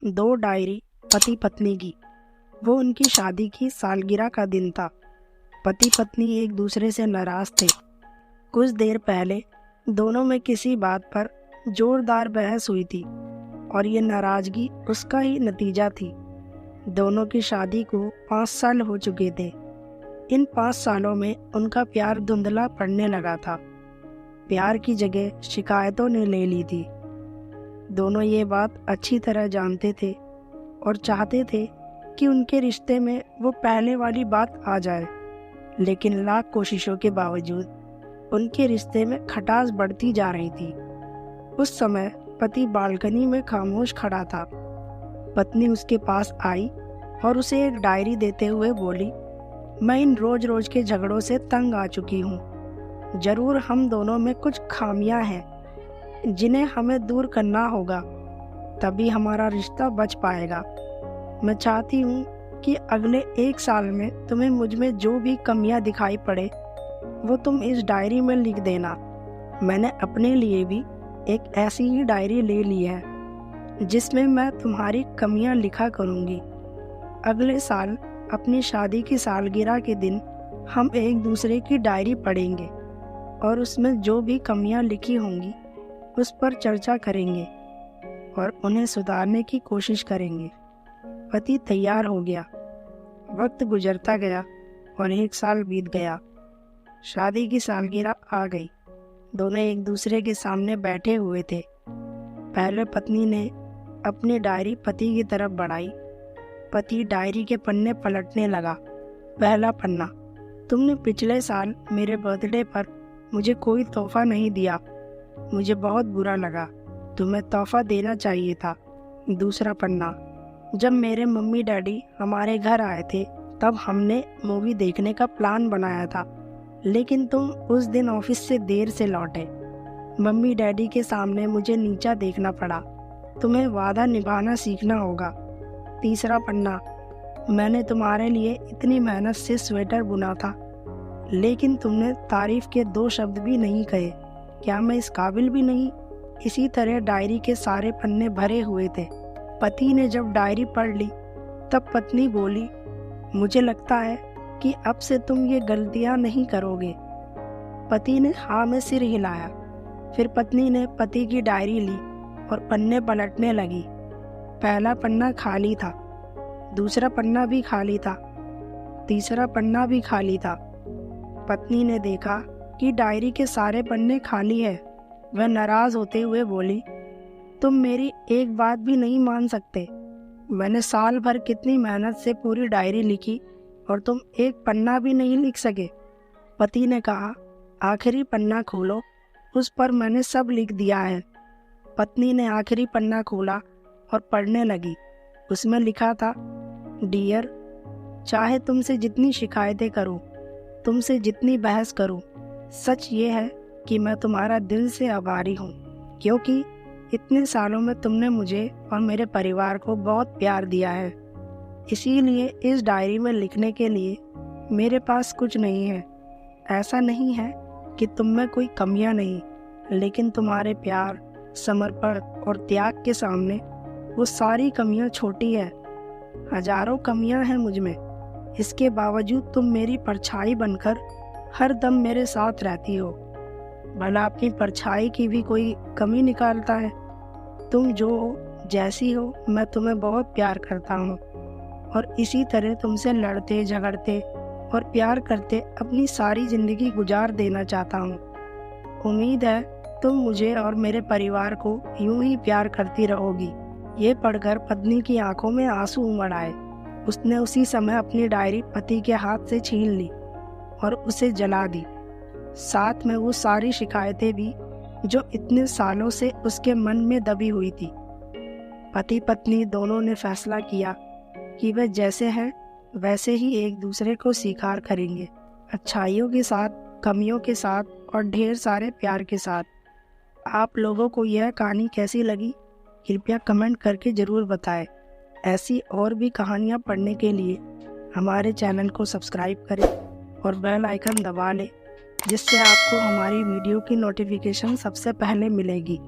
दो डायरी पति पत्नी की। वो उनकी शादी की सालगिरह का दिन था। पति पत्नी एक दूसरे से नाराज थे। कुछ देर पहले दोनों में किसी बात पर जोरदार बहस हुई थी और ये नाराजगी उसका ही नतीजा थी। दोनों की शादी को 5 साल हो चुके थे। इन 5 सालों में उनका प्यार धुंधला पड़ने लगा था। प्यार की जगह शिकायतों ने ले ली थी। दोनों ये बात अच्छी तरह जानते थे और चाहते थे कि उनके रिश्ते में वो पहले वाली बात आ जाए, लेकिन लाख कोशिशों के बावजूद उनके रिश्ते में खटास बढ़ती जा रही थी। उस समय पति बालकनी में खामोश खड़ा था। पत्नी उसके पास आई और उसे एक डायरी देते हुए बोली, मैं इन रोज रोज के झगड़ों से तंग आ चुकी हूँ। जरूर हम दोनों में कुछ खामियां हैं जिन्हें हमें दूर करना होगा, तभी हमारा रिश्ता बच पाएगा। मैं चाहती हूँ कि अगले 1 साल में तुम्हें मुझ में जो भी कमियां दिखाई पड़े वो तुम इस डायरी में लिख देना। मैंने अपने लिए भी एक ऐसी ही डायरी ले ली है जिसमें मैं तुम्हारी कमियां लिखा करूँगी। अगले साल अपनी शादी की सालगिरह के दिन हम एक दूसरे की डायरी पढ़ेंगे और उसमें जो भी कमियां लिखी होंगी उस पर चर्चा करेंगे और उन्हें सुधारने की कोशिश करेंगे। पति तैयार हो गया। वक्त गुजरता गया और 1 साल बीत गया। शादी की सालगिरह आ गई। दोनों एक दूसरे के सामने बैठे हुए थे। पहले पत्नी ने अपनी डायरी पति की तरफ बढ़ाई। पति डायरी के पन्ने पलटने लगा। पहला पन्ना, तुमने पिछले साल मेरे बर्थडे पर मुझे कोई तोहफा नहीं दिया। मुझे बहुत बुरा लगा। तुम्हें तोहफा देना चाहिए था। दूसरा पन्ना, जब मेरे मम्मी डैडी हमारे घर आए थे तब हमने मूवी देखने का प्लान बनाया था, लेकिन तुम उस दिन ऑफिस से देर से लौटे। मम्मी डैडी के सामने मुझे नीचा देखना पड़ा। तुम्हें वादा निभाना सीखना होगा। तीसरा पन्ना, मैंने तुम्हारे लिए इतनी मेहनत से स्वेटर बुना था, लेकिन तुमने तारीफ के 2 शब्द भी नहीं कहे। क्या मैं इस काबिल भी नहीं? इसी तरह डायरी के सारे पन्ने भरे हुए थे। पति ने जब डायरी पढ़ ली तब पत्नी बोली, मुझे लगता है कि अब से तुम ये गलतियां नहीं करोगे। पति ने हाँ में सिर हिलाया। फिर पत्नी ने पति की डायरी ली और पन्ने पलटने लगी। पहला पन्ना खाली था। दूसरा पन्ना भी खाली था। तीसरा पन्ना भी खाली था। पत्नी ने देखा कि डायरी के सारे पन्ने खाली है। वह नाराज होते हुए बोली, तुम मेरी एक बात भी नहीं मान सकते। मैंने साल भर कितनी मेहनत से पूरी डायरी लिखी और तुम एक पन्ना भी नहीं लिख सके। पति ने कहा, आखिरी पन्ना खोलो, उस पर मैंने सब लिख दिया है। पत्नी ने आखिरी पन्ना खोला और पढ़ने लगी। उसमें लिखा था, डियर, चाहे तुमसे जितनी शिकायतें करूं, तुमसे जितनी बहस करूं, सच ये है कि मैं तुम्हारा दिल से आभारी हूं, क्योंकि इतने सालों में तुमने मुझे और मेरे परिवार को बहुत प्यार दिया है। इसीलिए इस डायरी में लिखने के लिए मेरे पास कुछ नहीं है। ऐसा नहीं है कि तुम में कोई कमियां नहीं, लेकिन तुम्हारे प्यार, समर्पण और त्याग के सामने वो सारी कमियां छोटी है। हजारों कमियां हैं मुझ में, इसके बावजूद तुम मेरी परछाई बनकर हर दम मेरे साथ रहती हो। भला अपनी परछाई की भी कोई कमी निकालता है? तुम जो हो, जैसी हो, मैं तुम्हें बहुत प्यार करता हूँ और इसी तरह तुमसे लड़ते झगड़ते और प्यार करते अपनी सारी जिंदगी गुजार देना चाहता हूँ। उम्मीद है तुम मुझे और मेरे परिवार को यूं ही प्यार करती रहोगी। ये पढ़कर पत्नी की आंखों में आंसू उमड़ आए। उसने उसी समय अपनी डायरी पति के हाथ से छीन ली और उसे जला दी, साथ में वो सारी शिकायतें भी जो इतने सालों से उसके मन में दबी हुई थी। पति पत्नी दोनों ने फैसला किया कि वे जैसे हैं वैसे ही एक दूसरे को स्वीकार करेंगे, अच्छाइयों के साथ, कमियों के साथ और ढेर सारे प्यार के साथ। आप लोगों को यह कहानी कैसी लगी कृपया कमेंट करके ज़रूर बताएं। ऐसी और भी कहानियाँ पढ़ने के लिए हमारे चैनल को सब्सक्राइब करें और बेल आइकन दबा लें, जिससे आपको हमारी वीडियो की नोटिफिकेशन सबसे पहले मिलेगी।